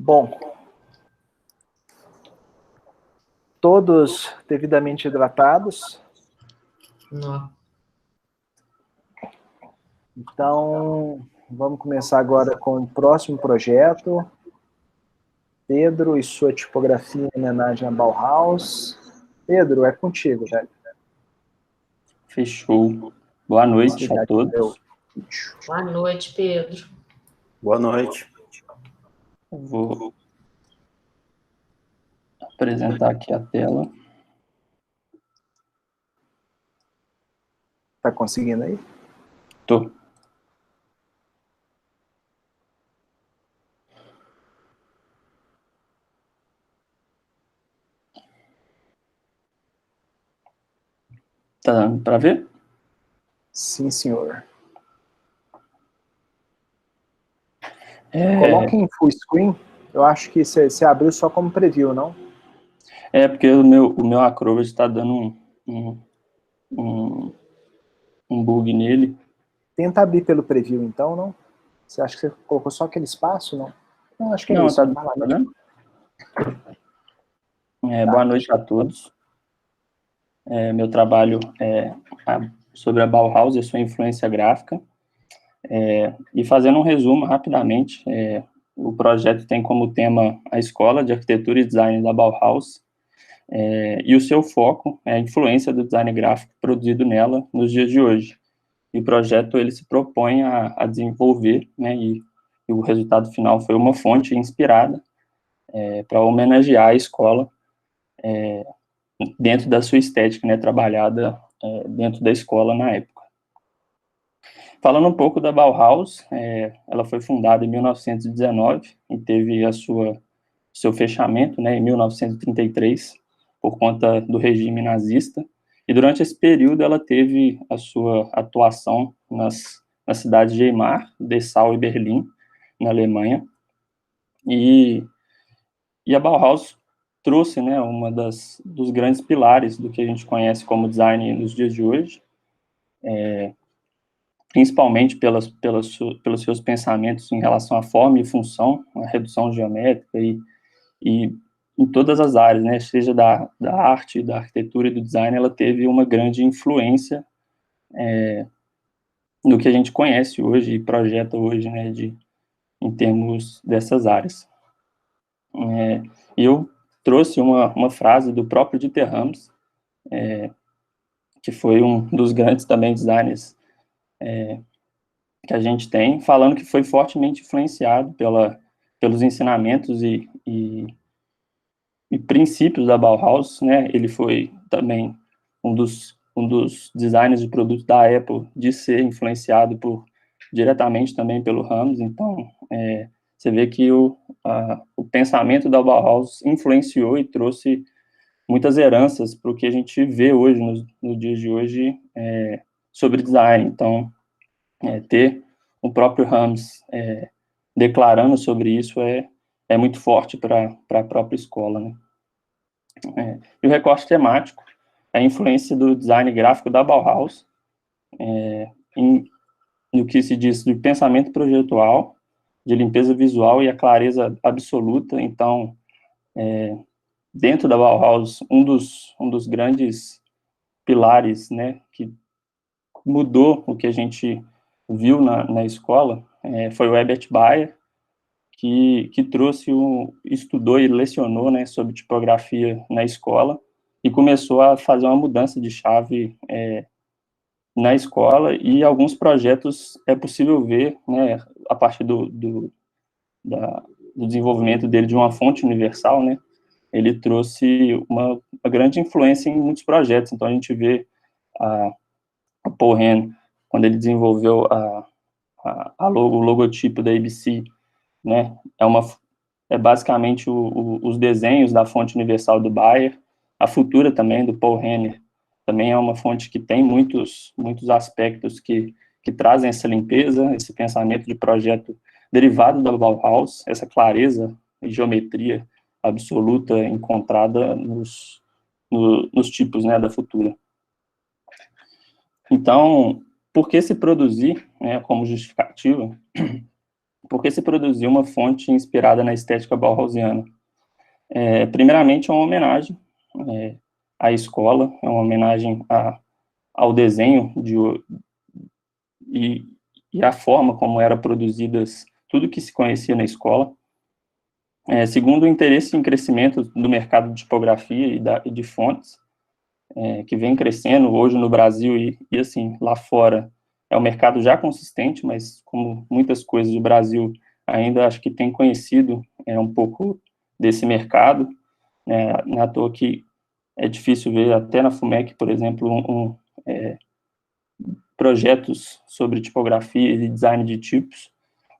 Bom, todos devidamente hidratados. Não. Então, vamos começar agora com o próximo projeto. Pedro e sua tipografia em homenagem a Bauhaus. Pedro, é contigo, velho. Fechou. Boa noite a todos. Boa noite, Pedro. Boa noite. Vou apresentar aqui a tela. Tá conseguindo aí? Tô. Tá dando para ver? Sim, senhor. Coloque em full screen. Eu acho que você abriu só como preview, não? É, porque o meu Acrobat está dando um bug nele. Tenta abrir pelo preview, então, não? Você acha que você colocou só aquele espaço, não? Não, acho que é Não, isso. tá vendo? Boa noite a todos. Meu trabalho é sobre a Bauhaus, eu sou influência gráfica. E fazendo um resumo rapidamente, o projeto tem como tema a Escola de Arquitetura e Design da Bauhaus, e o seu foco é a influência do design gráfico produzido nela nos dias de hoje. E o projeto ele se propõe a desenvolver, né, e o resultado final foi uma fonte inspirada para homenagear a escola dentro da sua estética, né, trabalhada dentro da escola na época. Falando um pouco da Bauhaus, ela foi fundada em 1919 e teve seu fechamento, né, em 1933, por conta do regime nazista, e durante esse período ela teve a sua atuação nas cidades de Weimar, Dessau e Berlim, na Alemanha, e a Bauhaus trouxe, né, dos grandes pilares do que a gente conhece como design nos dias de hoje, principalmente pelos seus pensamentos em relação à forma e função, a redução geométrica e em todas as áreas, né, seja da arte, da arquitetura e do design, ela teve uma grande influência no que a gente conhece hoje e projeta hoje, né, em termos dessas áreas. E eu trouxe uma frase do próprio Dieter Rams, que foi um dos grandes também designers que a gente tem, falando que foi fortemente influenciado pelos ensinamentos e princípios da Bauhaus, né? Ele foi também um dos designers de produtos da Apple de ser influenciado diretamente também pelo Rams. Então, você vê que o pensamento da Bauhaus influenciou e trouxe muitas heranças para o que a gente vê hoje, nos dias de hoje, sobre design. Então, ter o próprio Rams declarando sobre isso é muito forte para a própria escola, né? E o recorte temático é a influência do design gráfico da Bauhaus no que se diz de pensamento projetual, de limpeza visual e a clareza absoluta. Então, dentro da Bauhaus, um dos grandes pilares, né, que mudou o que a gente viu na escola foi o Herbert Bayer, que estudou e lecionou, né, sobre tipografia na escola e começou a fazer uma mudança de chave na escola, e alguns projetos é possível ver, né, a partir do desenvolvimento dele de uma fonte universal, né, ele trouxe uma grande influência em muitos projetos. Então a gente vê a Paul Hen, quando ele desenvolveu o logotipo da ABC, né, é basicamente os desenhos da fonte universal do Bayer. A Futura também, do Paul Renner, também é uma fonte que tem muitos aspectos que trazem essa limpeza, esse pensamento de projeto derivado da Bauhaus, essa clareza e geometria absoluta encontrada nos tipos, né, da Futura. Então, por que se produzir, né, como justificativa, por que se produziu uma fonte inspirada na estética bauhausiana? Primeiramente, é uma homenagem à escola, é uma homenagem ao desenho e à forma como eram produzidas tudo que se conhecia na escola. Segundo, o interesse em crescimento do mercado de tipografia e de fontes, que vem crescendo hoje no Brasil e assim, lá fora, é um mercado já consistente, mas como muitas coisas do Brasil ainda acho que tem conhecido um pouco desse mercado, não é à toa que é difícil ver, até na FUMEC, por exemplo, projetos sobre tipografia e design de tipos,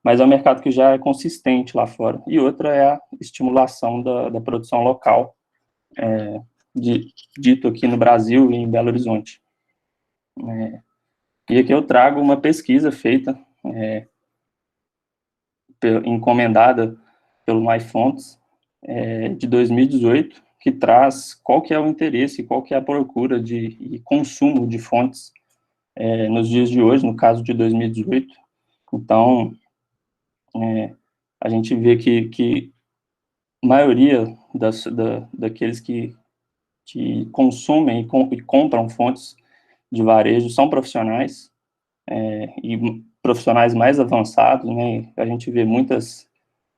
mas é um mercado que já é consistente lá fora. E outra é a estimulação da produção local, dito aqui no Brasil e em Belo Horizonte. E aqui eu trago uma pesquisa feita, encomendada pelo MyFonts, de 2018, que traz qual que é o interesse, qual que é a procura e consumo de fontes nos dias de hoje, no caso de 2018. Então, a gente vê que a maioria daqueles que consumem e compram fontes de varejo são profissionais, e profissionais mais avançados, né? A gente vê muitas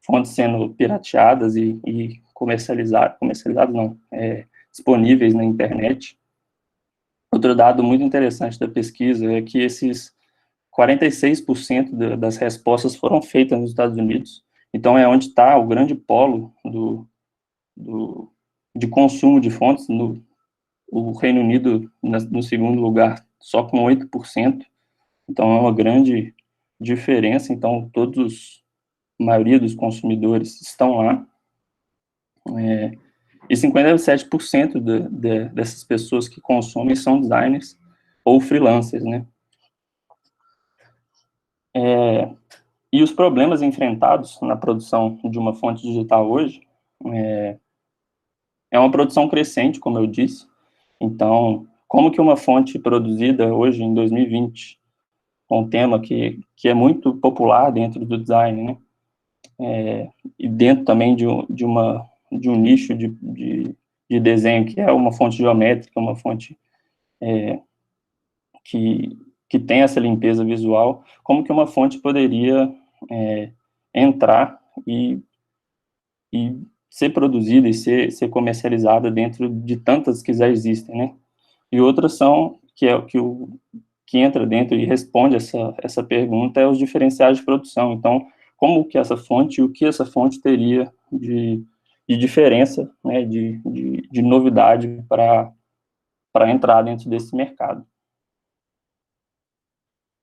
fontes sendo pirateadas e comercializadas não, disponíveis na internet. Outro dado muito interessante da pesquisa é que esses 46% das respostas foram feitas nos Estados Unidos, então é onde está o grande polo de consumo de fontes. O Reino Unido no segundo lugar, só com 8%, então é uma grande diferença. Então a maioria dos consumidores estão lá, e 57% dessas pessoas que consomem são designers ou freelancers, né? E os problemas enfrentados na produção de uma fonte digital hoje é uma produção crescente, como eu disse. Então, como que uma fonte produzida hoje, em 2020, com um tema que é muito popular dentro do design, né? E dentro também de um nicho de desenho, que é uma fonte geométrica, uma fonte que tem essa limpeza visual, como que uma fonte poderia entrar e ser produzida e ser comercializada dentro de tantas que já existem, né? E outras são, que entra dentro e responde essa pergunta, é os diferenciais de produção. Então, como que essa fonte, o que essa fonte teria de diferença, né, de novidade para entrar dentro desse mercado.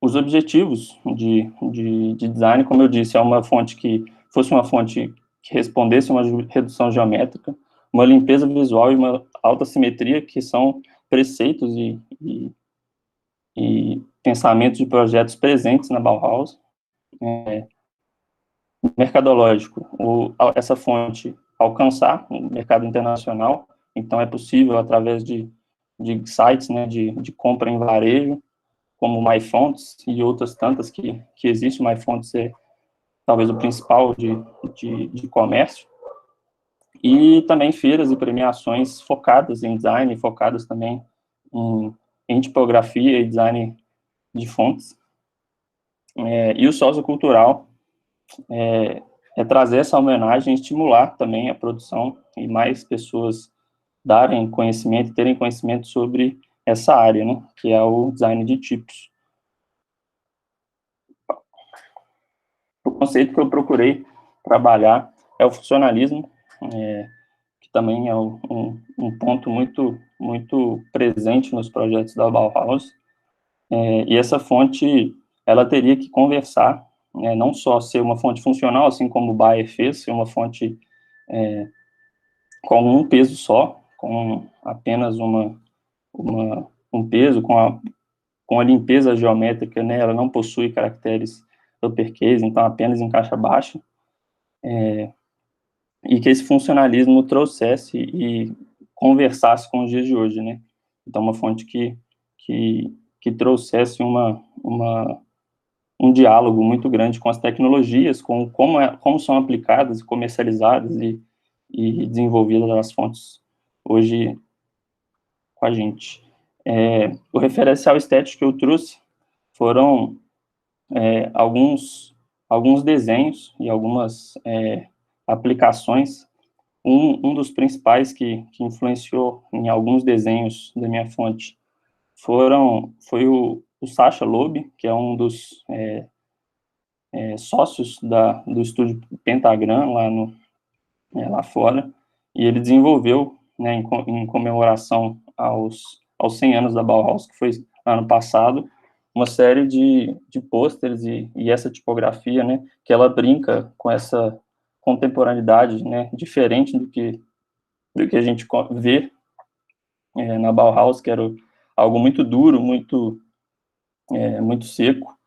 Os objetivos de design, como eu disse, é uma fonte que fosse uma fonte que respondesse uma redução geométrica, uma limpeza visual e uma alta simetria, que são preceitos e pensamentos de projetos presentes na Bauhaus. Mercadológico, essa fonte alcançar o mercado internacional, então é possível através de sites, né, de compra em varejo, como o MyFonts e outras tantas que existe. O MyFonts é talvez o principal de comércio, e também feiras e premiações focadas em design, focadas também em tipografia e design de fontes. E o sociocultural é trazer essa homenagem e estimular também a produção e mais pessoas darem conhecimento, terem conhecimento sobre essa área, né, que é o design de tipos. O conceito que eu procurei trabalhar é o funcionalismo, que também é um ponto muito, muito presente nos projetos da Bauhaus, e essa fonte, ela teria que conversar, não só ser uma fonte funcional, assim como o Bayer fez, ser uma fonte com um peso só, com apenas um peso, com a limpeza geométrica, né, ela não possui caracteres uppercase, então apenas em caixa baixa, e que esse funcionalismo trouxesse e conversasse com os dias de hoje, né? Então, uma fonte que trouxesse uma um diálogo muito grande com as tecnologias, com como são aplicadas, comercializadas e desenvolvidas as fontes hoje com a gente. O referencial estético que eu trouxe foram alguns desenhos e algumas aplicações. Um dos principais que influenciou em alguns desenhos da minha fonte foi o Sacha Loeb, que é um dos sócios do estúdio Pentagram lá fora, e ele desenvolveu, né, em comemoração aos 100 anos da Bauhaus, que foi ano passado, uma série de pôsteres e essa tipografia, né, que ela brinca com essa contemporaneidade, né, diferente do que a gente vê na Bauhaus, que era algo muito duro, muito seco.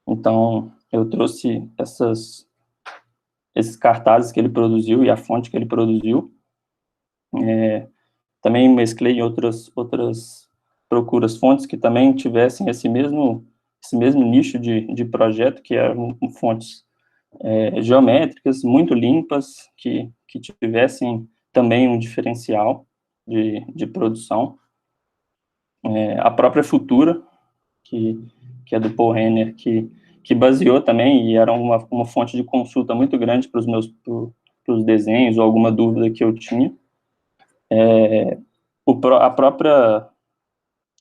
Então, eu trouxe esses cartazes que ele produziu e a fonte que ele produziu. Também mesclei outras procuras fontes que também tivessem esse mesmo nicho de projeto, que eram fontes geométricas, muito limpas, que tivessem também um diferencial de produção. A própria Futura, que é do Paul Renner, que baseou também, e era uma fonte de consulta muito grande para os desenhos, ou alguma dúvida que eu tinha.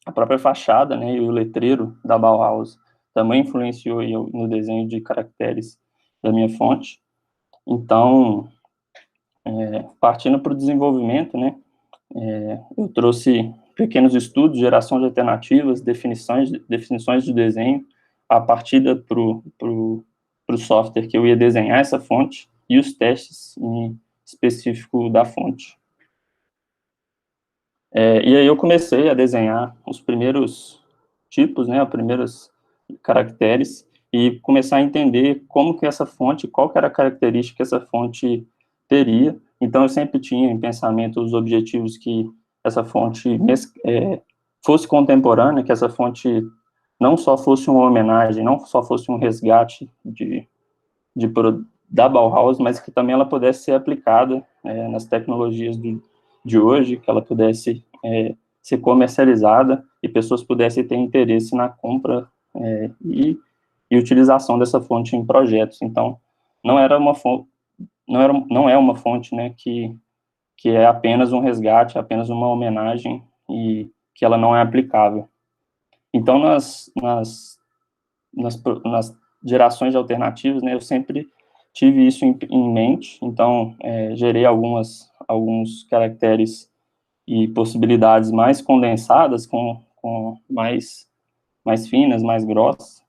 A própria fachada, né, e o letreiro da Bauhaus também influenciou eu no desenho de caracteres da minha fonte. Então, partindo para o desenvolvimento, né, eu trouxe pequenos estudos, geração de alternativas, definições de desenho, a partida para o software que eu ia desenhar essa fonte, e os testes em específico da fonte. E aí eu comecei a desenhar os primeiros tipos, né, os primeiros caracteres, e começar a entender como que essa fonte, qual que era a característica que essa fonte teria. Então, eu sempre tinha em pensamento os objetivos que essa fonte fosse contemporânea, que essa fonte não só fosse uma homenagem, não só fosse um resgate da Bauhaus, mas que também ela pudesse ser aplicada nas tecnologias de hoje, que ela pudesse ser comercializada e pessoas pudessem ter interesse na compra e utilização dessa fonte em projetos. Então, não é uma fonte, né, que é apenas um resgate, apenas uma homenagem e que ela não é aplicável. Então, nas gerações de alternativas, né, eu sempre tive isso em mente. Então, gerei alguns caracteres e possibilidades mais condensadas, com mais finas, mais grossas.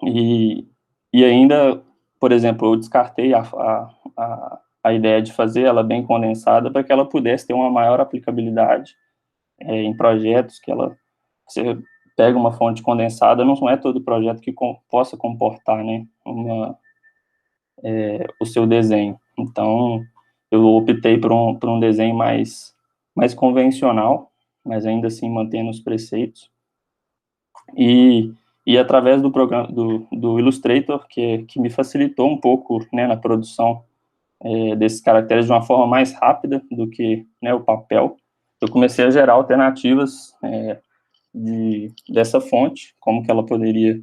E ainda, por exemplo, eu descartei a ideia de fazer ela bem condensada para que ela pudesse ter uma maior aplicabilidade em projetos, você pega uma fonte condensada, não é todo projeto que possa comportar, né, o seu desenho. Então, eu optei por um desenho mais convencional, mas ainda assim mantendo os preceitos. E através do programa do Illustrator, que me facilitou um pouco, né, na produção desses caracteres de uma forma mais rápida do que, né, o papel, eu comecei a gerar alternativas dessa fonte, como que ela poderia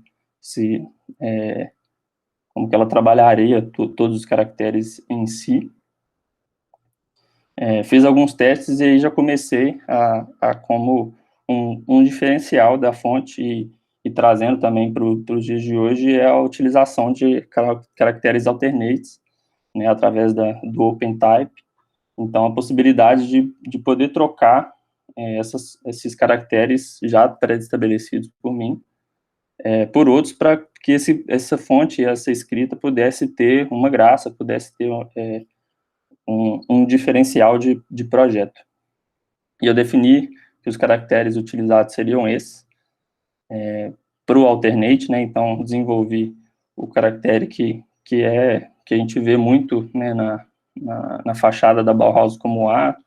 como que ela trabalharia todos os caracteres em si. Fiz alguns testes e aí já comecei a como um diferencial da fonte e trazendo também para os dias de hoje é a utilização de caracteres alternates, né, através do OpenType. Então, a possibilidade de poder trocar esses caracteres já pré-estabelecidos por mim por outros, para que essa fonte, essa escrita pudesse ter uma graça, pudesse ter um diferencial de projeto. E eu defini que os caracteres utilizados seriam esses, para o alternate, né, então desenvolvi o caractere que a gente vê muito, né, na fachada da Bauhaus como A,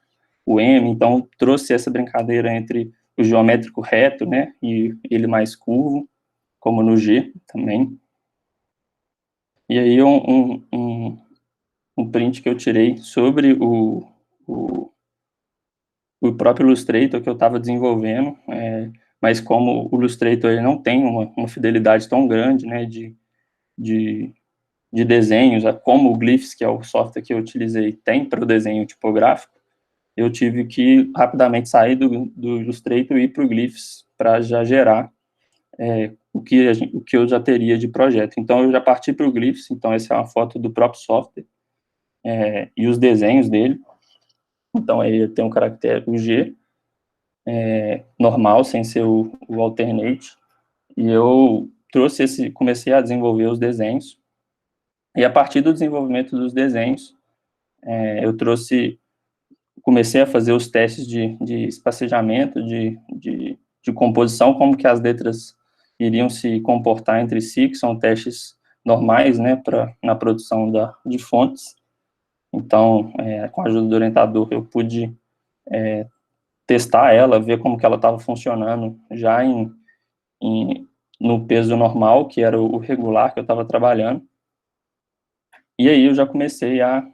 o M, então trouxe essa brincadeira entre o geométrico reto, né, e ele mais curvo, como no G também. E aí um print que eu tirei sobre o próprio Illustrator que eu estava desenvolvendo, mas como o Illustrator ele não tem uma fidelidade tão grande, né, de desenhos, como o Glyphs, que é o software que eu utilizei, tem para o desenho tipográfico, eu tive que rapidamente sair do Illustrator e ir para o Glyphs para já gerar o que eu já teria de projeto. Então, eu já parti para o Glyphs, então essa é uma foto do próprio software, e os desenhos dele. Então, aí tem um caractere, o G, normal, sem ser o alternate, e eu comecei a desenvolver os desenhos, e a partir do desenvolvimento dos desenhos, eu comecei a fazer os testes de espacejamento, de composição, como que as letras iriam se comportar entre si, que são testes normais, né, na produção de fontes. Então, com a ajuda do orientador, eu pude testar ela, ver como que ela estava funcionando já no peso normal, que era o regular que eu estava trabalhando. E aí eu já comecei a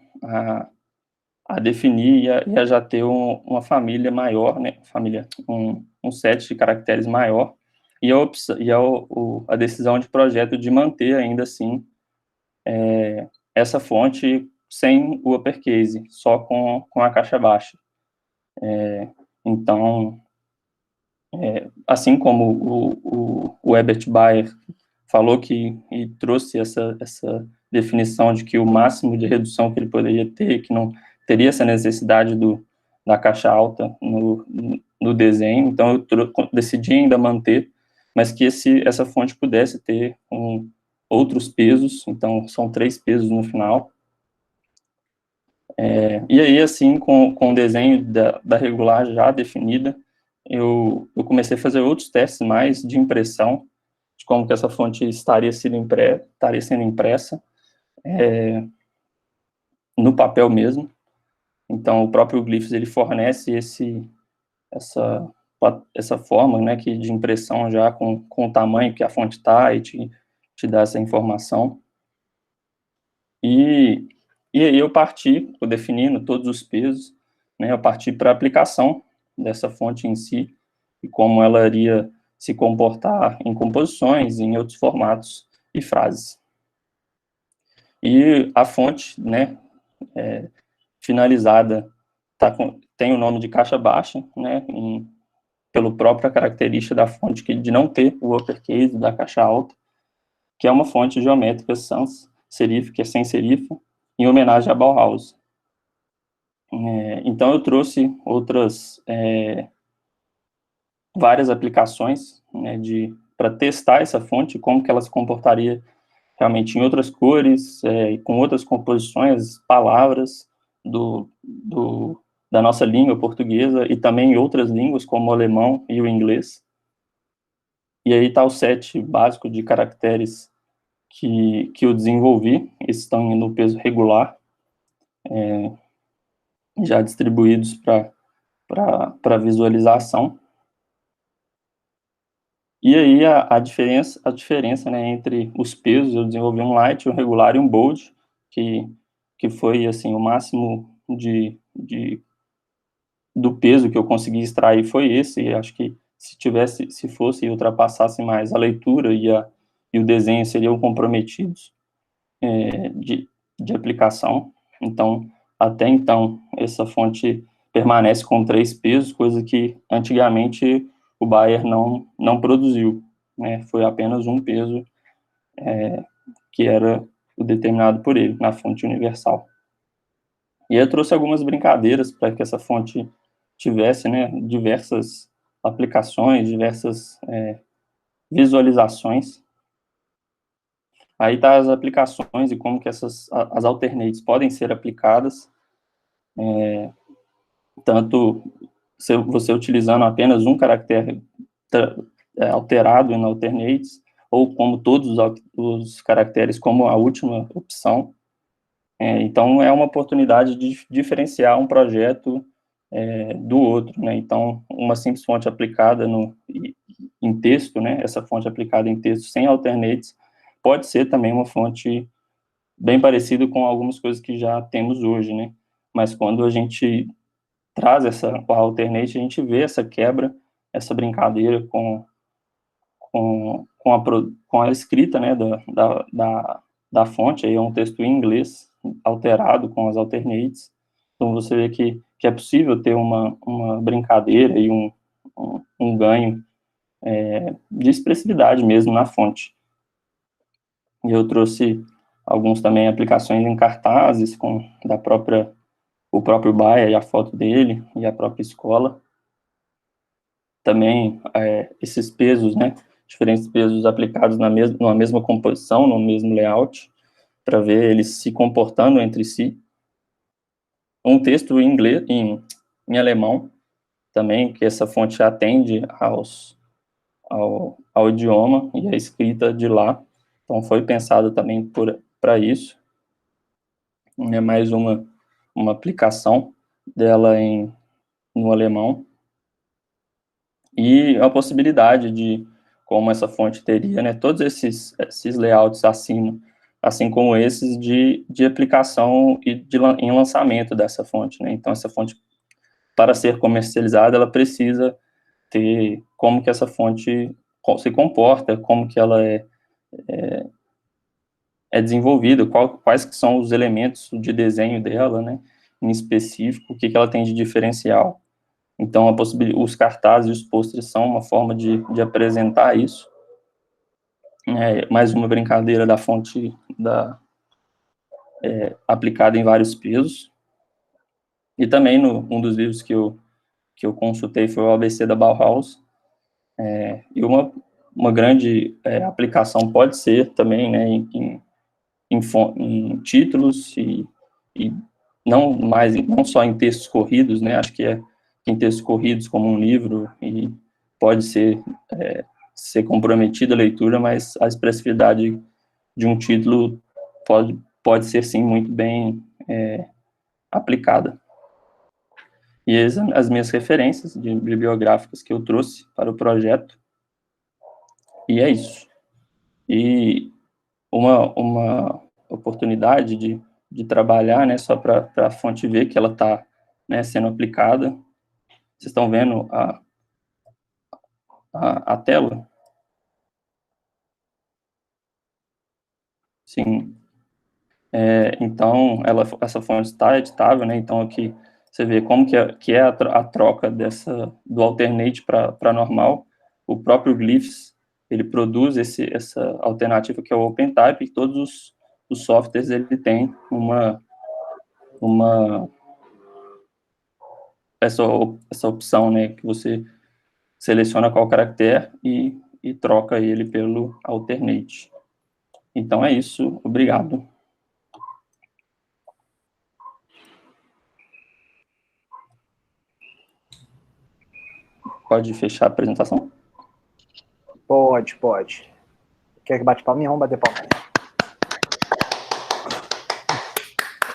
definir e a já ter uma família maior, né, um set de caracteres maior, e a decisão de projeto de manter ainda assim essa fonte sem o uppercase, só com a caixa baixa. Então, assim como o Herbert Bayer falou e trouxe essa definição de que o máximo de redução que ele poderia ter, que não teria essa necessidade da caixa alta no desenho, então eu decidi ainda manter, mas que essa fonte pudesse ter outros pesos, então são 3 pesos no final. E aí, assim, com o desenho da regular já definida, eu comecei a fazer outros testes mais de impressão, de como que essa fonte estaria sendo impressa no papel mesmo. Então, o próprio Glyphs, ele fornece essa forma, né, de impressão já com o tamanho que a fonte está e te dá essa informação. E aí eu definindo todos os pesos, né, eu parti para a aplicação dessa fonte em si, e como ela iria se comportar em composições, em outros formatos e frases. E a fonte, né, finalizada, tem o nome de caixa baixa, né, pelo própria característica da fonte, de não ter o uppercase da caixa alta, que é uma fonte geométrica sans serif, que é sem serifa, em homenagem a Bauhaus. Então, eu trouxe várias aplicações, né, para testar essa fonte, como que ela se comportaria realmente em outras cores, com outras composições, palavras da nossa língua portuguesa, e também em outras línguas, como o alemão e o inglês. E aí está o set básico de caracteres que eu desenvolvi, esses estão no peso regular, já distribuídos para visualização. E aí a diferença, né, entre os pesos, eu desenvolvi um light, um regular e um bold, que foi assim, o máximo do peso que eu consegui extrair foi esse, e acho que se fosse e ultrapassasse mais a leitura e o desenho seriam comprometidos de aplicação. Então, até então, essa fonte permanece com 3 pesos, coisa que antigamente o Bayer não produziu, né? Foi apenas um peso que era o determinado por ele, na fonte universal. E eu trouxe algumas brincadeiras para que essa fonte tivesse, né, diversas aplicações, diversas visualizações. Aí tá as aplicações e como que as alternates podem ser aplicadas, tanto você utilizando apenas um caractere alterado em alternates, ou como todos os caracteres como a última opção. Então, é uma oportunidade de diferenciar um projeto do outro, né? Então, uma simples fonte aplicada em texto, né? Essa fonte aplicada em texto sem alternates pode ser também uma fonte bem parecida com algumas coisas que já temos hoje, né? Mas quando a gente traz o alternate, a gente vê essa quebra, essa brincadeira com a escrita, né, da fonte. Aí é um texto em inglês alterado com as alternates. Então você vê que é possível ter uma brincadeira e um ganho de expressividade mesmo na fonte. E eu trouxe alguns também aplicações em cartazes o próprio Baia e a foto dele e a própria escola. Também esses pesos, né, diferentes pesos aplicados numa mesma composição, no mesmo layout, para ver eles se comportando entre si. Um texto em inglês, em alemão, também, que essa fonte atende ao idioma e a escrita de lá. Então, foi pensado também para isso. É mais uma aplicação dela no alemão. E a possibilidade de, como essa fonte teria, né, todos esses layouts acima, assim como esses de aplicação e em lançamento dessa fonte, né? Então, essa fonte, para ser comercializada, ela precisa ter como que essa fonte se comporta, como que ela é desenvolvida, quais que são os elementos de desenho dela, né, em específico, o que ela tem de diferencial. Então, os cartazes e os pôsteres são uma forma de apresentar isso. Mais uma brincadeira da fonte aplicada em vários pesos. E também, um dos livros que eu consultei foi o ABC da Bauhaus. E uma grande aplicação pode ser também, né, em títulos e não só em textos corridos, né, acho que em textos corridos como um livro, e pode ser comprometida a leitura, mas a expressividade de um título pode ser, sim, muito bem aplicada. E as minhas referências bibliográficas que eu trouxe para o projeto, e é isso. E uma oportunidade de trabalhar, né, só para a fonte ver que ela está, né, sendo aplicada. Vocês estão vendo a tela? Sim. Então, essa fonte está editável, né? Então, aqui você vê como que é a troca do alternate para normal. O próprio Glyphs, ele produz essa alternativa que é o OpenType, e todos os softwares ele tem essa opção, né, que você seleciona qual caractere e troca ele pelo alternate. Então é isso, obrigado. Pode fechar a apresentação? Pode. Quer que bate palminha? Vamos bater palminha.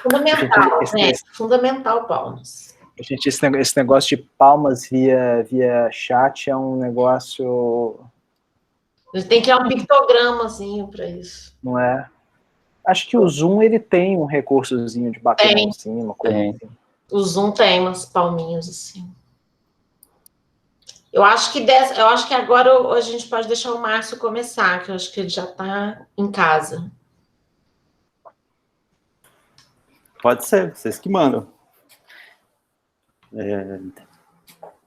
Fundamental, né? Fundamental, palmas. Gente, esse negócio de palmas via chat é um negócio... A gente tem que criar um pictogramazinho para isso. Não é? Acho que o Zoom, ele tem um recursozinho de bater em cima, uma coisa assim. O Zoom tem umas palminhas assim. Eu acho que agora a gente pode deixar o Márcio começar, que eu acho que ele já está em casa. Pode ser, vocês que mandam.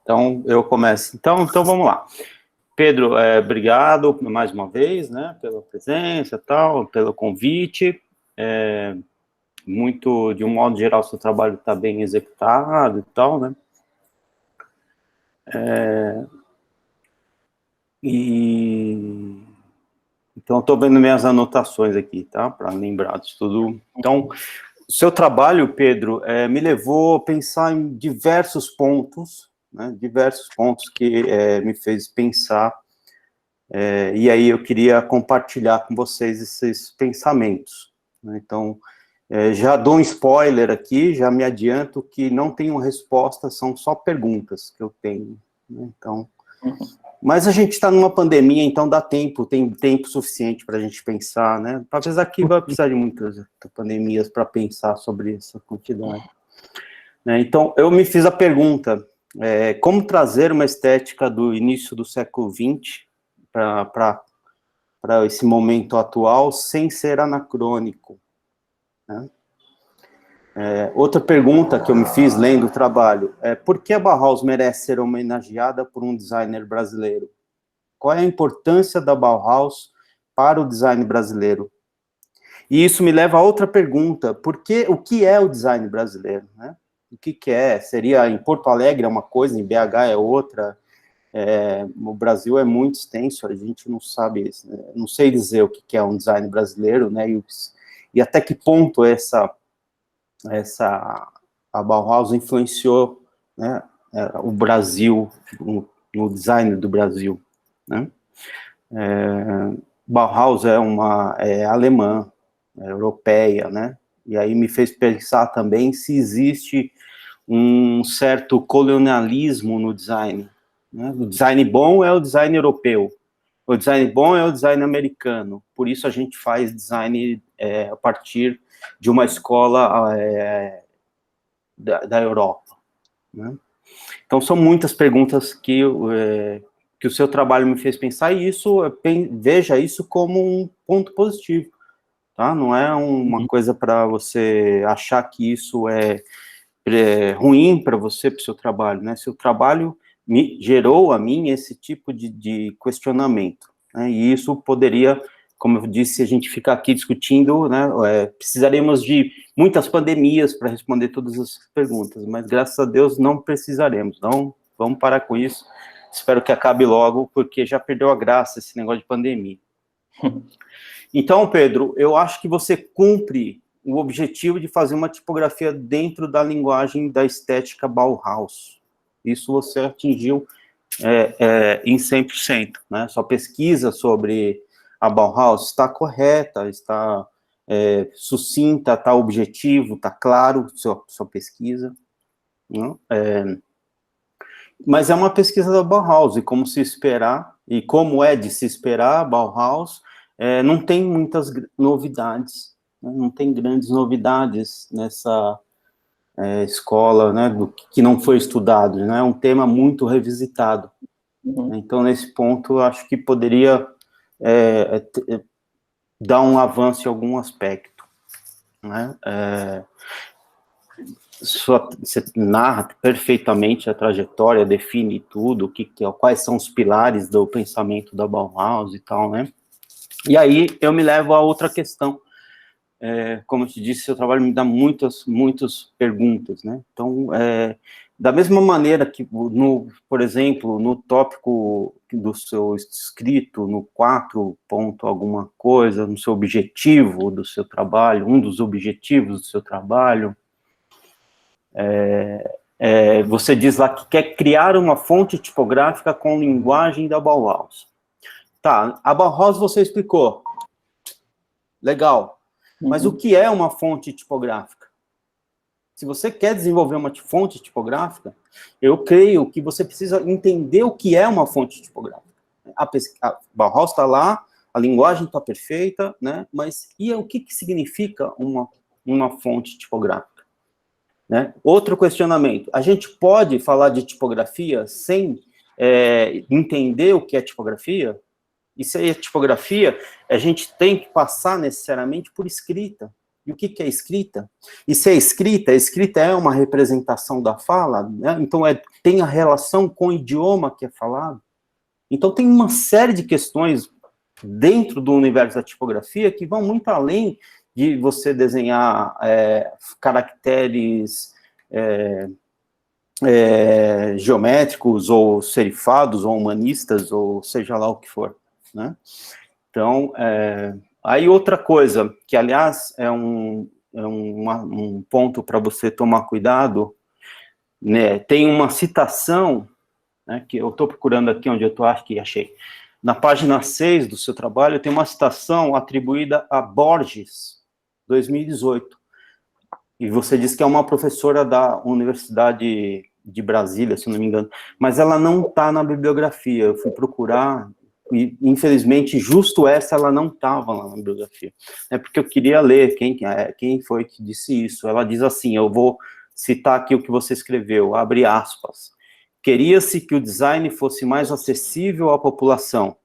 Então, eu começo. Então vamos lá. Pedro, obrigado mais uma vez, né, pela presença e tal, pelo convite. Muito, de um modo geral, seu trabalho está bem executado e tal, né? Então, estou vendo minhas anotações aqui, tá? Para lembrar disso tudo. Então, o seu trabalho, Pedro, me levou a pensar em diversos pontos, né? Diversos pontos que me fez pensar. E aí eu queria compartilhar com vocês esses pensamentos, né? Então, Já dou um spoiler aqui, já me adianto que não tenho resposta, são só perguntas que eu tenho, né? Então, mas a gente está numa pandemia, então dá tempo, tem tempo suficiente para a gente pensar, né? Apesar que vai precisar de muitas pandemias para pensar sobre essa quantidade. Né? Então, eu me fiz a pergunta, como trazer uma estética do início do século XX para esse momento atual sem ser anacrônico, né? Outra pergunta que eu me fiz lendo o trabalho é: por que a Bauhaus merece ser homenageada por um designer brasileiro? Qual é a importância da Bauhaus para o design brasileiro? E isso me leva a outra pergunta: o que é o design brasileiro, né? O que é? Seria em Porto Alegre é uma coisa, em BH é outra. O Brasil é muito extenso, a gente não sabe, não sei dizer o que é um design brasileiro, né? E até que ponto a Bauhaus influenciou, né, o Brasil, no design do Brasil, né? Bauhaus é alemã, europeia, né? E aí me fez pensar também se existe um certo colonialismo no design, né? O design bom é o design europeu, o design bom é o design americano, por isso a gente faz design a partir de uma escola da Europa, né? Então, são muitas perguntas que o seu trabalho me fez pensar, e veja isso como um ponto positivo, tá? Não é uma coisa para você achar que isso é ruim para você, para o seu trabalho, né? Seu trabalho gerou a mim esse tipo de questionamento, né? E isso poderia, como eu disse, a gente ficar aqui discutindo, né? Precisaremos de muitas pandemias para responder todas as perguntas, mas graças a Deus não precisaremos. Então, vamos parar com isso. Espero que acabe logo, porque já perdeu a graça esse negócio de pandemia. Então, Pedro, eu acho que você cumpre o objetivo de fazer uma tipografia dentro da linguagem da estética Bauhaus. Isso você atingiu em 100%, né? Sua pesquisa sobre a Bauhaus está correta, está sucinta, está objetivo, está claro, sua pesquisa, né? Mas é uma pesquisa da Bauhaus, e como se esperar, e como é de se esperar, a Bauhaus não tem muitas novidades, né? Não tem grandes novidades nessa escola, né, do que não foi estudado, né? É um tema muito revisitado. Então, nesse ponto, eu acho que poderia dar um avanço em algum aspecto, né? Você narra perfeitamente a trajetória, define tudo, quais são os pilares do pensamento da Bauhaus e tal, né? E aí, eu me levo a outra questão. Como eu te disse, seu trabalho me dá muitas perguntas, né? Então, da mesma maneira que, por exemplo, no tópico do seu escrito, no 4 ponto alguma coisa, no seu objetivo do seu trabalho, um dos objetivos do seu trabalho, você diz lá que quer criar uma fonte tipográfica com linguagem da Bauhaus. Tá, a Bauhaus você explicou. Legal. Mas o que é uma fonte tipográfica? Se você quer desenvolver uma fonte tipográfica, eu creio que você precisa entender o que é uma fonte tipográfica. A Bauhaus está lá, a linguagem está perfeita, né? Mas o que significa uma fonte tipográfica? Né? Outro questionamento: a gente pode falar de tipografia sem entender o que é tipografia? E se é tipografia, a gente tem que passar necessariamente por escrita. E o que é escrita? E se é escrita, a escrita é uma representação da fala, né? Então tem a relação com o idioma que é falado. Então tem uma série de questões dentro do universo da tipografia que vão muito além de você desenhar caracteres geométricos, ou serifados, ou humanistas, ou seja lá o que for, né? Então, aí outra coisa, que aliás é um ponto para você tomar cuidado, né? Tem uma citação, né, que eu estou procurando aqui onde eu estou, acho que achei. Na página 6 do seu trabalho, tem uma citação atribuída a Borges, 2018. e você disse que é uma professora da Universidade de Brasília, se não me engano, mas ela não está na bibliografia. Eu fui procurar, e infelizmente, justo essa, ela não estava lá na bibliografia. É porque eu queria ler quem foi que disse isso. Ela diz assim, eu vou citar aqui o que você escreveu, abre aspas. Queria-se que o design fosse mais acessível à população.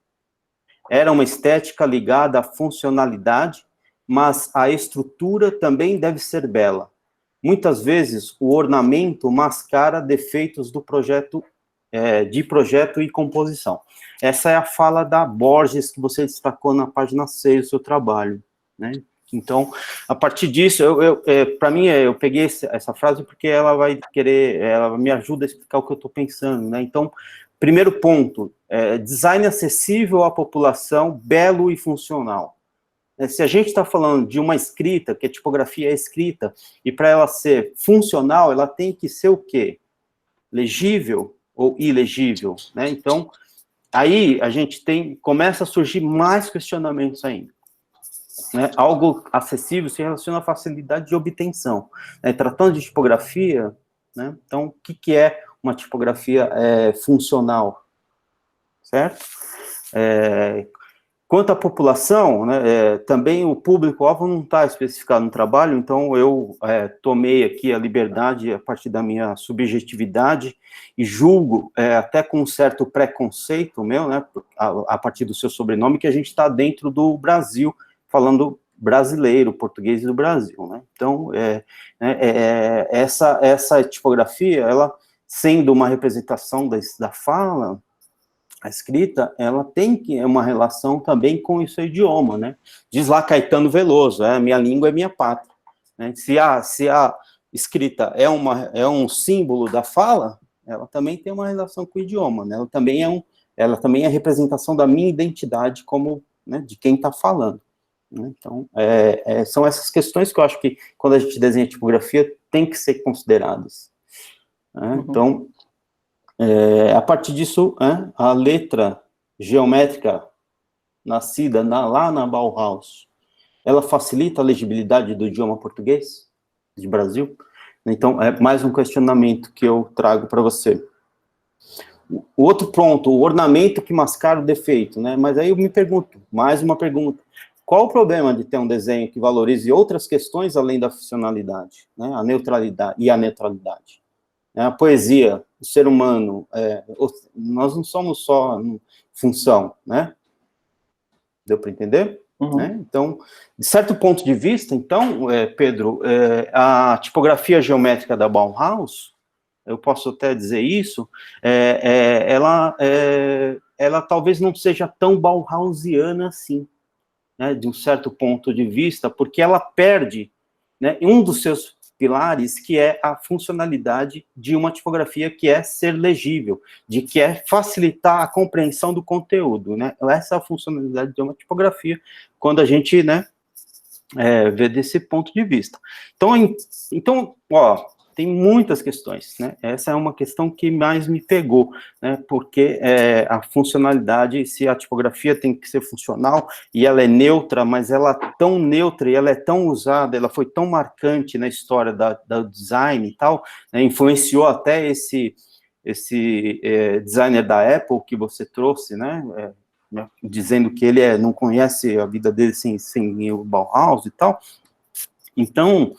Era uma estética ligada à funcionalidade, mas a estrutura também deve ser bela. Muitas vezes, o ornamento mascara defeitos do projeto, de projeto e composição. Essa é a fala da Borges, que você destacou na página 6 do seu trabalho, né? Então, a partir disso, para mim, eu peguei essa frase porque ela me ajuda a explicar o que eu estou pensando, né? Então, primeiro ponto, design acessível à população, belo e funcional. Se a gente está falando de uma escrita, que a tipografia é escrita, e para ela ser funcional, ela tem que ser o quê? Legível ou ilegível, né? Então, aí a gente começa a surgir mais questionamentos ainda. Né? Algo acessível se relaciona à facilidade de obtenção. Né? Tratando de tipografia, né? Então, o que é uma tipografia funcional? Certo? Quanto à população, né, também o público-alvo não está especificado no trabalho, então eu tomei aqui a liberdade, a partir da minha subjetividade, e julgo, até com um certo preconceito meu, né, a partir do seu sobrenome, que a gente está dentro do Brasil, falando brasileiro, português do Brasil, né? Então, essa tipografia, ela sendo uma representação da fala, a escrita, ela tem uma relação também com o seu idioma, né? Diz lá Caetano Veloso, minha língua é minha pátria. Né? Se a escrita é um símbolo da fala, ela também tem uma relação com o idioma, né? Ela também é representação da minha identidade como, né, de quem está falando. Então, são essas questões que eu acho que, quando a gente desenha tipografia, tem que ser consideradas. Né? Então, a partir disso, a letra geométrica nascida lá na Bauhaus, ela facilita a legibilidade do idioma português de Brasil? Então, é mais um questionamento que eu trago para você. O outro ponto, o ornamento que mascara o defeito, né? Mas aí eu me pergunto, mais uma pergunta. Qual o problema de ter um desenho que valorize outras questões além da funcionalidade, né? A neutralidade e a neutralidade? A poesia, o ser humano, nós não somos só função, né? Deu para entender? Né? Então, de certo ponto de vista, então, Pedro, a tipografia geométrica da Bauhaus, eu posso até dizer isso, ela talvez não seja tão bauhausiana assim, né, de um certo ponto de vista, porque ela perde, né, um dos seus pilares, que é a funcionalidade de uma tipografia, que é ser legível, que é facilitar a compreensão do conteúdo, né? Essa é a funcionalidade de uma tipografia, quando a gente, né, vê desse ponto de vista. Então, tem muitas questões, né? Essa é uma questão que mais me pegou, né? Porque a funcionalidade, se a tipografia tem que ser funcional, e ela é neutra, mas ela é tão neutra e ela é tão usada, ela foi tão marcante na história do design e tal, né? Influenciou até esse designer da Apple que você trouxe, né? Dizendo que ele não conhece a vida dele sem o Bauhaus e tal. Então,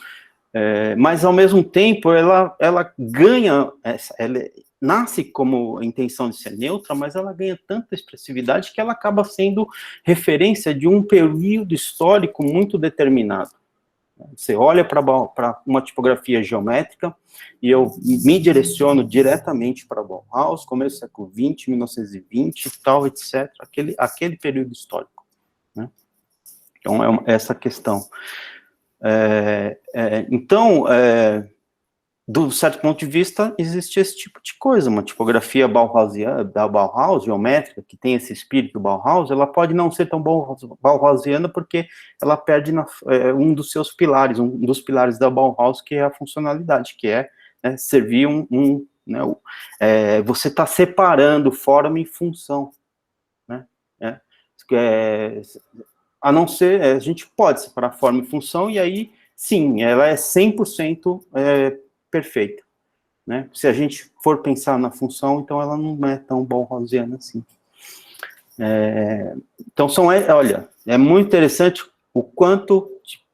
mas ao mesmo tempo ela ganha, ela nasce como a intenção de ser neutra, mas ela ganha tanta expressividade que ela acaba sendo referência de um período histórico muito determinado. Você olha para uma tipografia geométrica, e eu me direciono diretamente para Bauhaus, começo do século XX, 1920 e tal, etc., aquele período histórico. Né? Então, essa questão. Então, do certo ponto de vista, existe esse tipo de coisa, uma tipografia da Bauhaus, geométrica, que tem esse espírito Bauhaus, ela pode não ser tão bauhausiana, porque ela perde um dos seus pilares, um dos pilares da Bauhaus, que é a funcionalidade, que é, né, servir né, você está separando forma e função, né, a não ser, a gente pode separar forma e função, e aí sim, ela é 100% perfeita, né? Se a gente for pensar na função, então ela não é tão Bauhausiana assim. Então, olha, é muito interessante o quanto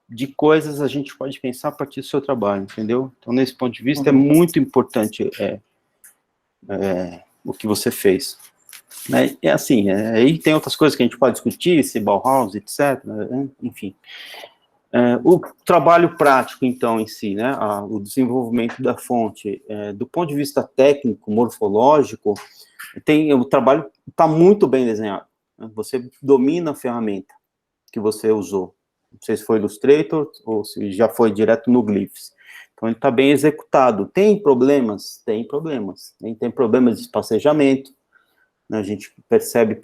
de coisas a gente pode pensar a partir do seu trabalho, entendeu? Então, nesse ponto de vista, é muito importante o que você fez. Né? É assim, aí tem outras coisas que a gente pode discutir, se Bauhaus, etc., né? Enfim. O trabalho prático, então, em si, né? O desenvolvimento da fonte, do ponto de vista técnico, morfológico, o trabalho está muito bem desenhado. Né? Você domina a ferramenta que você usou. Não sei se foi Illustrator ou se já foi direto no Glyphs. Então, ele está bem executado. Tem problemas? Tem problemas. Tem problemas de espacejamento. Né? A gente percebe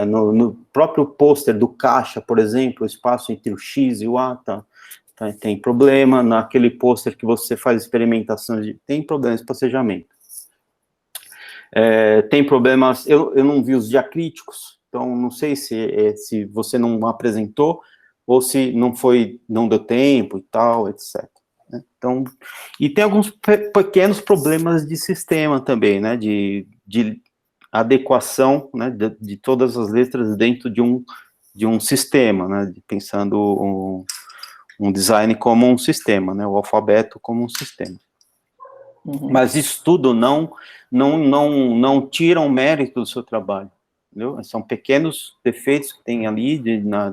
no próprio pôster do caixa, por exemplo, o espaço entre o X e o A tem problema. Naquele pôster que você faz experimentações, tem problema de espacejamento. Tem problemas, eu não vi os diacríticos, então não sei se você não apresentou, ou se não deu tempo e tal, etc. Né? Então, e tem alguns pequenos problemas de sistema também, né, de adequação, né, de todas as letras dentro de um sistema, né, pensando um design como um sistema, né, o alfabeto como um sistema. Mas isso tudo não tira o mérito do seu trabalho, entendeu? São pequenos defeitos que tem ali,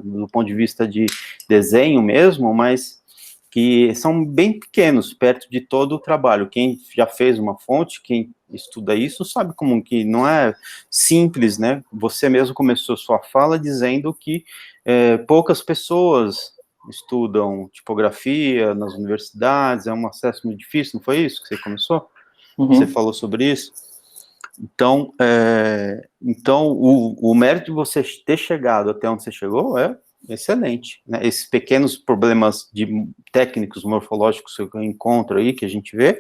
do ponto de vista de desenho mesmo, mas que são bem pequenos, perto de todo o trabalho. Quem já fez uma fonte, quem estuda isso, sabe como que não é simples, né? Você mesmo começou sua fala dizendo que poucas pessoas estudam tipografia nas universidades, é um acesso muito difícil, não foi isso que você começou? Você falou sobre isso? Então, o mérito de você ter chegado até onde você chegou é excelente, né? Esses pequenos problemas técnicos, morfológicos que eu encontro aí, que a gente vê,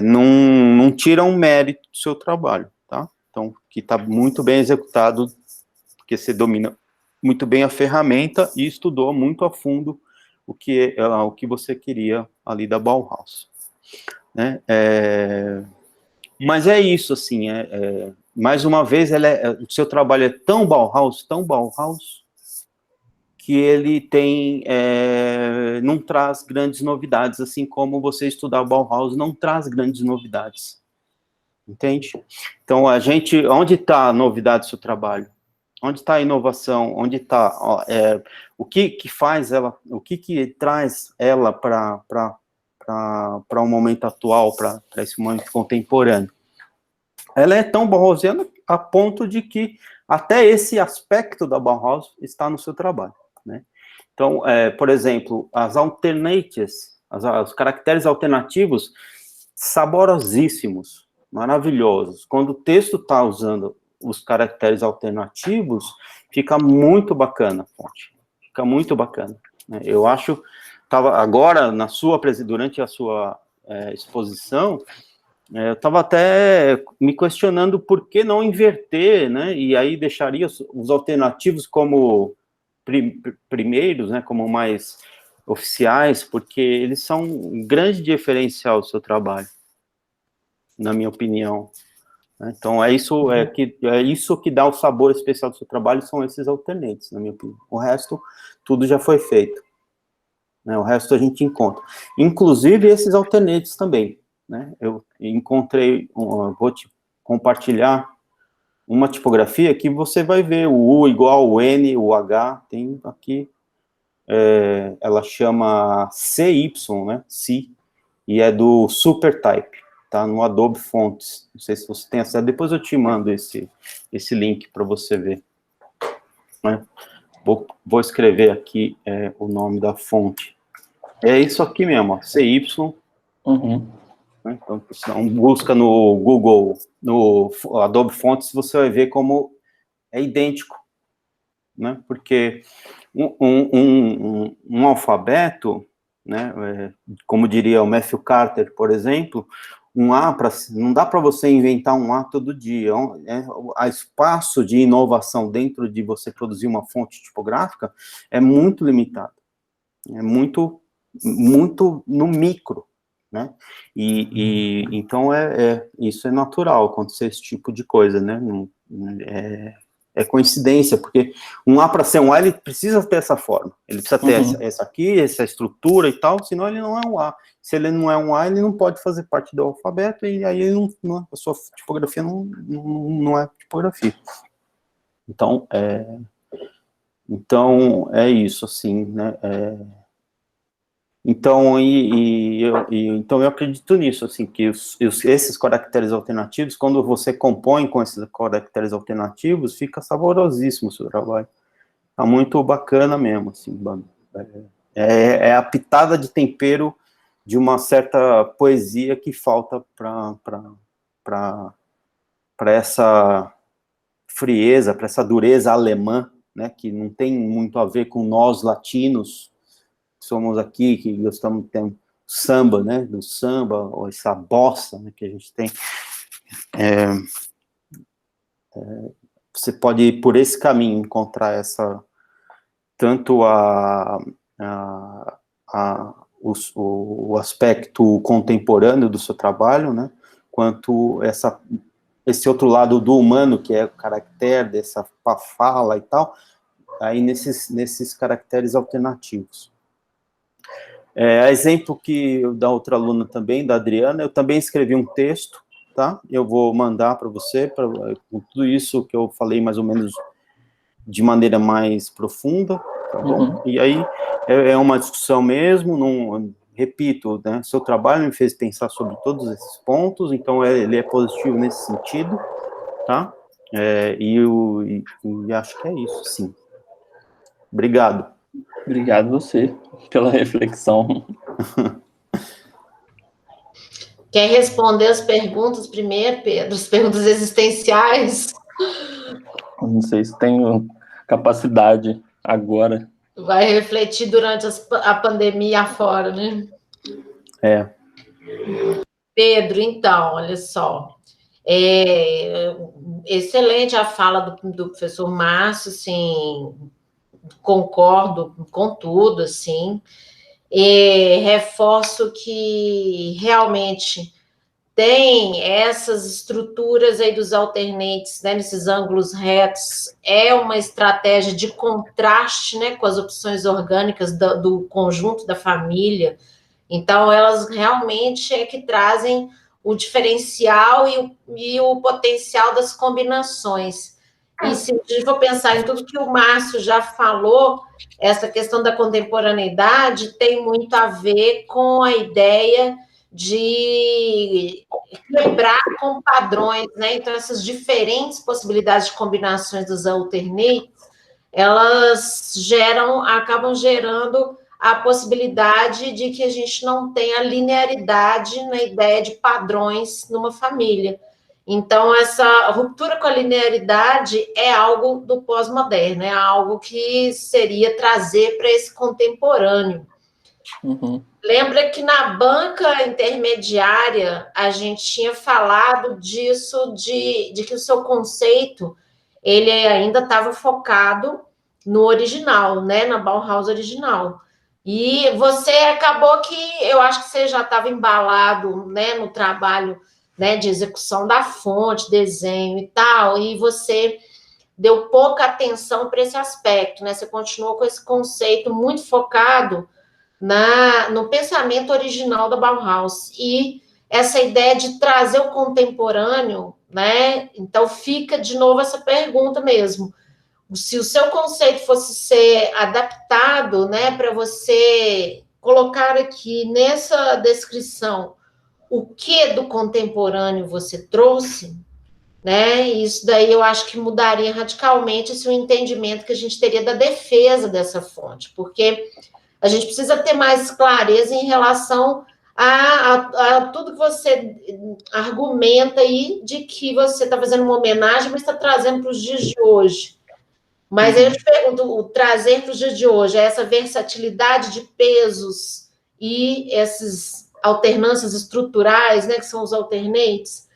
não tiram o mérito do seu trabalho, tá? Então, que está muito bem executado, porque você domina muito bem a ferramenta e estudou muito a fundo o que você queria ali da Bauhaus, né? Mas é isso, assim, mais uma vez, o seu trabalho é tão Bauhaus, que ele não traz grandes novidades, assim como você estudar Bauhaus não traz grandes novidades, entende? Então, onde está a novidade do seu trabalho? Onde está a inovação? Onde está o que faz ela, o que traz ela para o momento atual, para esse momento contemporâneo? Ela é tão Bauhausiana a ponto de que até esse aspecto da Bauhaus está no seu trabalho, né? Então, por exemplo, as alternatives, os caracteres alternativos, saborosíssimos, maravilhosos. Quando o texto está usando os caracteres alternativos, fica muito bacana a fonte, fica muito bacana, né? Eu acho, agora, durante a sua exposição, eu estava até me questionando por que não inverter, né, e aí deixaria os alternativos como primeiros, né, como mais oficiais, porque eles são um grande diferencial do seu trabalho, na minha opinião. Então, é isso que dá o sabor especial do seu trabalho, são esses alternates, na minha opinião. O resto, tudo já foi feito, né? O resto a gente encontra. Inclusive, esses alternates também, né? Eu encontrei, vou te compartilhar uma tipografia que você vai ver o U igual o N, o H, tem aqui, ela chama CY, né? C, e é do SuperType. Tá no Adobe Fonts, não sei se você tem acesso, depois eu te mando esse link para você ver, né? Vou escrever aqui o nome da fonte, é isso aqui mesmo, ó, CY, né? Então, se não busca no Google, no Adobe Fonts, você vai ver como é idêntico, né? Porque um alfabeto, né, como diria o Matthew Carter, por exemplo, não dá para você inventar um A todo dia. Há espaço de inovação dentro de você produzir uma fonte tipográfica é muito limitado. É muito muito no micro, né? Então isso é natural acontecer esse tipo de coisa, né? É coincidência, porque um A para ser um A, ele precisa ter essa forma, ele precisa ter essa aqui, essa estrutura e tal, senão ele não é um A. Se ele não é um A, ele não pode fazer parte do alfabeto, e aí a sua tipografia não é tipografia. Então é isso, assim, né? Então eu acredito nisso, assim, que esses caracteres alternativos, quando você compõe com esses caracteres alternativos, fica saborosíssimo o seu trabalho. Tá muito bacana mesmo, assim, é a pitada de tempero de uma certa poesia que falta para essa frieza, para essa dureza alemã, né, que não tem muito a ver com nós latinos, somos aqui, que gostamos de ter samba, né, do samba, ou essa bossa, né, que a gente tem. Você pode ir por esse caminho, encontrar tanto o aspecto contemporâneo do seu trabalho, né, quanto esse outro lado do humano, que é o caractere dessa fala e tal, aí nesses caracteres alternativos. Exemplo da outra aluna também, da Adriana, eu também escrevi um texto, tá? Eu vou mandar para você, com tudo isso que eu falei mais ou menos de maneira mais profunda, tá bom? E aí é uma discussão mesmo, repito, né? Seu trabalho me fez pensar sobre todos esses pontos, então ele é positivo nesse sentido, tá? E acho que é isso, sim. Obrigado. Obrigado você pela reflexão. Quer responder as perguntas primeiro, Pedro? As perguntas existenciais? Não sei se tenho capacidade agora. Vai refletir durante a pandemia afora, né? Pedro, então, olha só. Excelente a fala do professor Márcio, assim, concordo com tudo, assim. Reforço que realmente tem essas estruturas aí dos alternates, né, nesses ângulos retos, é uma estratégia de contraste, né, com as opções orgânicas do conjunto da família. Então, elas realmente é que trazem o diferencial e o potencial das combinações. E se a gente for pensar em tudo que o Márcio já falou, essa questão da contemporaneidade tem muito a ver com a ideia de quebrar com padrões, né? Então, essas diferentes possibilidades de combinações dos alternates, elas acabam gerando a possibilidade de que a gente não tenha linearidade na ideia de padrões numa família. Então, essa ruptura com a linearidade é algo do pós-moderno, é algo que seria trazer para esse contemporâneo. Lembra que na banca intermediária a gente tinha falado disso, de que o seu conceito ele ainda estava focado no original, né, na Bauhaus original. E você acabou que, eu acho que você já estava embalado, né, no trabalho, né, de execução da fonte, desenho e tal, e você deu pouca atenção para esse aspecto, né? Você continuou com esse conceito muito focado no pensamento original da Bauhaus. E essa ideia de trazer o contemporâneo, né? Então fica de novo essa pergunta mesmo. Se o seu conceito fosse ser adaptado, né, para você colocar aqui nessa descrição o que do contemporâneo você trouxe, né? Isso daí eu acho que mudaria radicalmente esse entendimento que a gente teria da defesa dessa fonte, porque a gente precisa ter mais clareza em relação a tudo que você argumenta aí de que você está fazendo uma homenagem, mas está trazendo para os dias de hoje. Mas aí eu te pergunto, o trazer para os dias de hoje é essa versatilidade de pesos e essas alternâncias estruturais, né, que são os alternates,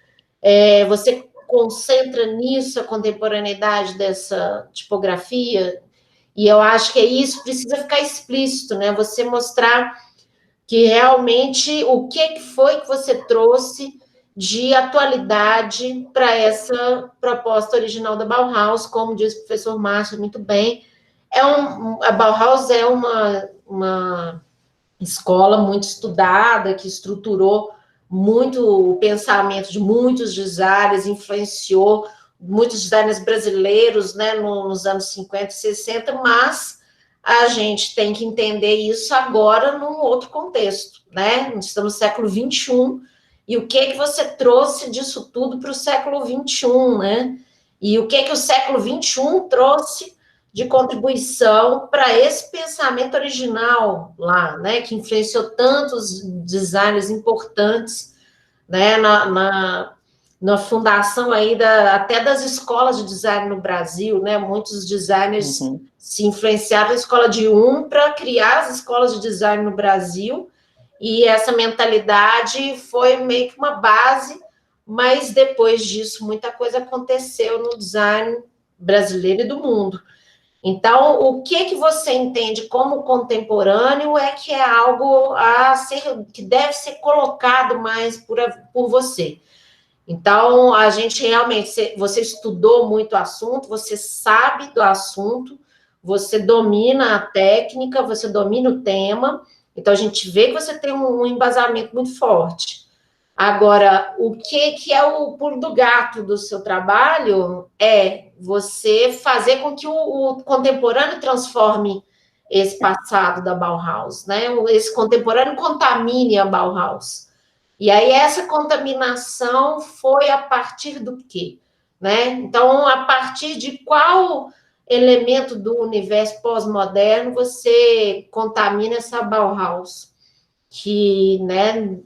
você concentra nisso a contemporaneidade dessa tipografia, e eu acho que isso precisa ficar explícito, né? Você mostrar que realmente, o que foi que você trouxe de atualidade para essa proposta original da Bauhaus, como diz o professor Márcio muito bem, a Bauhaus é uma escola muito estudada, que estruturou muito o pensamento de muitos designers, influenciou muitos designers brasileiros, né, nos anos 50 e 60, mas a gente tem que entender isso agora num outro contexto, né? Estamos no século XXI, e o que você trouxe disso tudo para o século XXI, né? E o que o século XXI trouxe de contribuição para esse pensamento original lá, né? Que influenciou tantos designers importantes, né? Na fundação aí até das escolas de design no Brasil, né? Muitos designers se influenciaram da escola de para criar as escolas de design no Brasil, e essa mentalidade foi meio que uma base, mas depois disso muita coisa aconteceu no design brasileiro e do mundo. Então, o que você entende como contemporâneo que é algo que deve ser colocado mais por você. Então, a gente realmente, você estudou muito o assunto, você sabe do assunto, você domina a técnica, você domina o tema, então a gente vê que você tem um embasamento muito forte. Agora, o que é o pulo do gato do seu trabalho é você fazer com que o contemporâneo transforme esse passado da Bauhaus, né? Esse contemporâneo contamine a Bauhaus. E aí, essa contaminação foi a partir do quê? Né? Então, a partir de qual elemento do universo pós-moderno você contamina essa Bauhaus, que, né,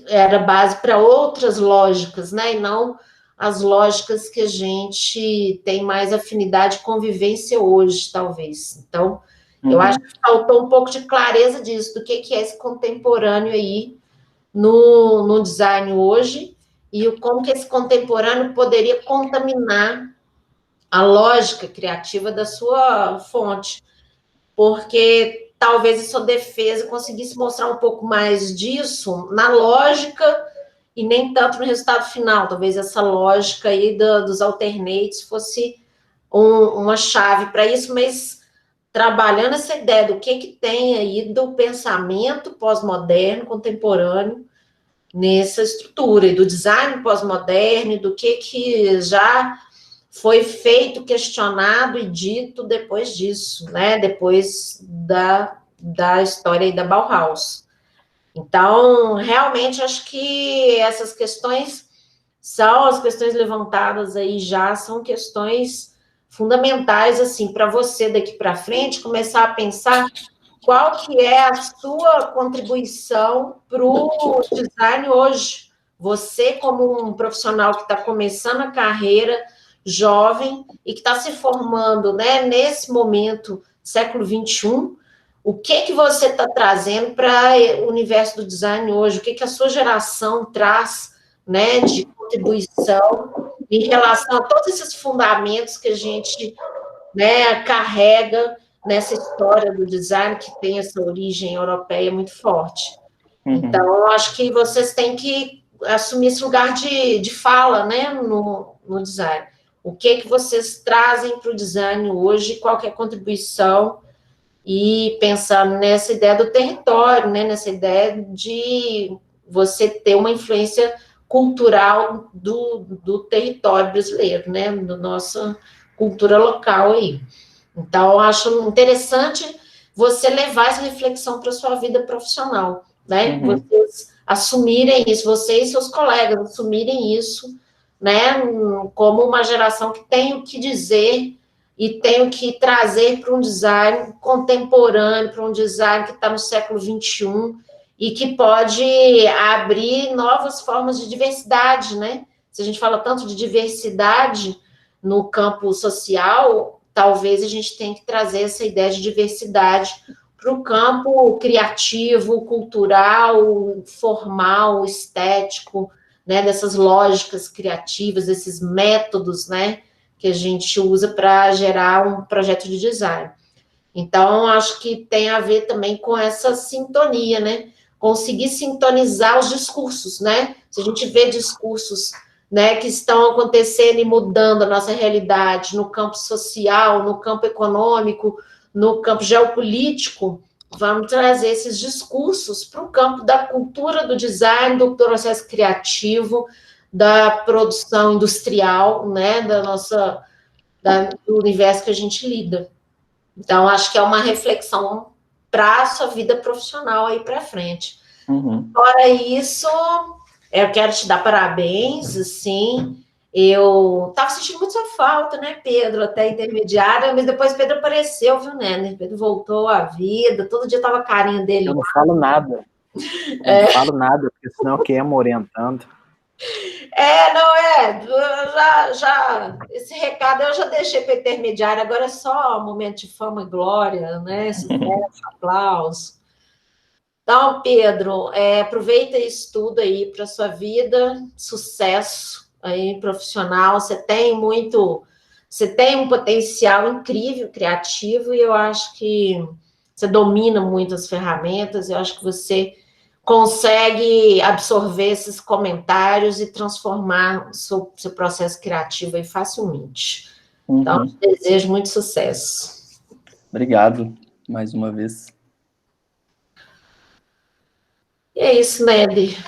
era base para outras lógicas, né? E não as lógicas que a gente tem mais afinidade de convivência hoje, talvez. Então, eu acho que faltou um pouco de clareza disso, do que é esse contemporâneo aí, no design hoje, e como que esse contemporâneo poderia contaminar a lógica criativa da sua fonte, porque talvez a sua defesa conseguisse mostrar um pouco mais disso na lógica e nem tanto no resultado final. Talvez essa lógica aí dos alternates fosse uma chave para isso, mas trabalhando essa ideia do que tem aí do pensamento pós-moderno, contemporâneo, nessa estrutura, e do design pós-moderno, do que já foi feito, questionado e dito depois disso, né? Depois da história aí da Bauhaus. Então, realmente, acho que essas questões são as questões levantadas aí já, são questões fundamentais, assim, para você daqui para frente começar a pensar qual que é a sua contribuição para o design hoje. Você, como um profissional que está começando a carreira, jovem, e que está se formando, né, nesse momento, século XXI, o que você está trazendo para o universo do design hoje? O que a sua geração traz, né, de contribuição em relação a todos esses fundamentos que a gente, né, carrega nessa história do design, que tem essa origem europeia muito forte. Então, eu acho que vocês têm que assumir esse lugar de fala, né, no design. O que vocês trazem para o design hoje, qual que é a contribuição, e pensando nessa ideia do território, né, nessa ideia de você ter uma influência cultural do território brasileiro, né, da nossa cultura local aí. Então, eu acho interessante você levar essa reflexão para a sua vida profissional, né? Vocês assumirem isso, você e seus colegas assumirem isso, né? Como uma geração que tem o que dizer e tem o que trazer para um design contemporâneo, para um design que está no século XXI e que pode abrir novas formas de diversidade, né? Se a gente fala tanto de diversidade no campo social, talvez a gente tenha que trazer essa ideia de diversidade para o campo criativo, cultural, formal, estético, né, dessas lógicas criativas, desses métodos, né, que a gente usa para gerar um projeto de design. Então, acho que tem a ver também com essa sintonia, né? conseguir sintonizar os discursos, né? Se a gente vê discursos, né, que estão acontecendo e mudando a nossa realidade no campo social, no campo econômico, no campo geopolítico, vamos trazer esses discursos para o campo da cultura, do design, do processo criativo, da produção industrial, né, do universo que a gente lida. Então, acho que é uma reflexão para a sua vida profissional aí para frente. Fora isso, eu quero te dar parabéns, assim, eu estava sentindo muito sua falta, né, Pedro, até intermediária, mas depois Pedro apareceu, viu, né, Pedro voltou à vida, todo dia tava a carinha dele. Eu não falo nada, não falo nada, porque senão eu queimo orientando. Esse recado eu já deixei para intermediária, agora é só um momento de fama e glória, né, sucesso, aplauso. Então, Pedro, aproveita isso tudo aí para sua vida, sucesso aí profissional, você tem um potencial incrível, criativo, e eu acho que você domina muito as ferramentas, eu acho que você consegue absorver esses comentários e transformar o seu processo criativo aí facilmente. Então, te desejo muito sucesso. Obrigado, mais uma vez. E é isso, Nelly.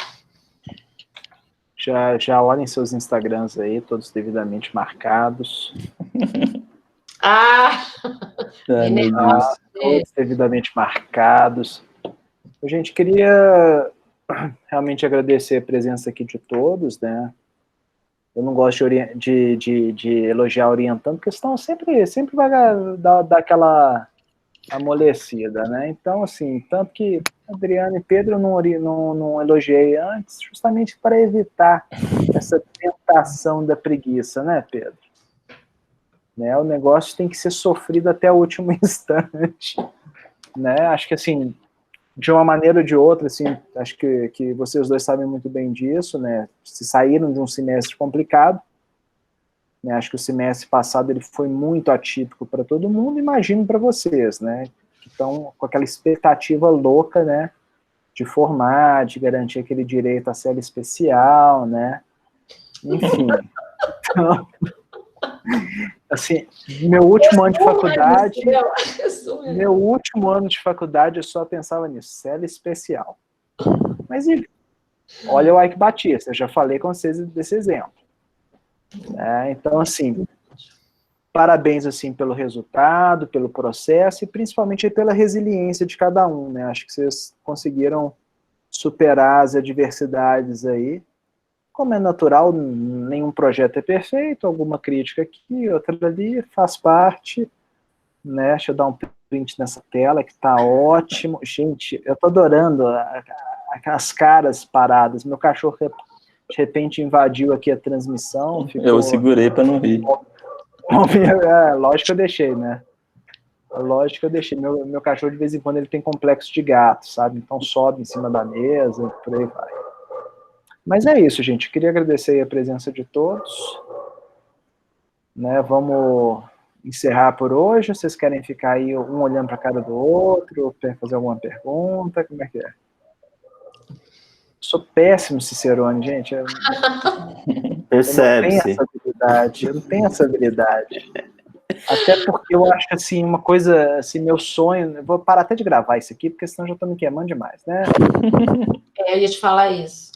Já olhem seus Instagrams aí, todos devidamente marcados. Todos devidamente marcados. Gente, queria realmente agradecer a presença aqui de todos, né? Eu não gosto de elogiar orientando, porque senão sempre vai dar aquela amolecida, né? Então, assim, tanto que Adriano e Pedro eu não elogiei antes, justamente para evitar essa tentação da preguiça, né, Pedro? Né? O negócio tem que ser sofrido até o último instante, né? Acho que, assim, de uma maneira ou de outra, assim, acho que vocês dois sabem muito bem disso, né? Se saíram de um semestre complicado, né? Acho que o semestre passado ele foi muito atípico para todo mundo, imagino para vocês, né? Que estão com aquela expectativa louca, né? De formar, de garantir aquele direito à cela especial, né? Enfim. Então, assim, meu último ano de faculdade, eu só pensava nisso, cela especial. Mas, olha o Ike Batista, eu já falei com vocês desse exemplo. Então, assim, parabéns, assim, pelo resultado, pelo processo e principalmente pela resiliência de cada um, né? Acho que vocês conseguiram superar as adversidades aí. Como é natural, nenhum projeto é perfeito, alguma crítica aqui, outra ali, faz parte, né? Deixa eu dar um print nessa tela, que tá ótimo. Gente, eu tô adorando as caras paradas. Meu cachorro, de repente, invadiu aqui a transmissão. Eu segurei para não rir. Lógico que eu deixei, né? Lógico que eu deixei. Meu cachorro, de vez em quando, ele tem complexo de gato, sabe? Então sobe em cima da mesa, por aí vai. Mas é isso, gente. Queria agradecer a presença de todos. Né? Vamos encerrar por hoje. Vocês querem ficar aí um olhando para a cara do outro? Quer fazer alguma pergunta? Como é que é? Sou péssimo Cicerone, gente. Percebe-se. Eu não tenho essa habilidade. Até porque eu acho que, assim, uma coisa, assim, meu sonho... Eu vou parar até de gravar isso aqui, porque senão já estou me queimando demais, né? Eu ia te falar isso.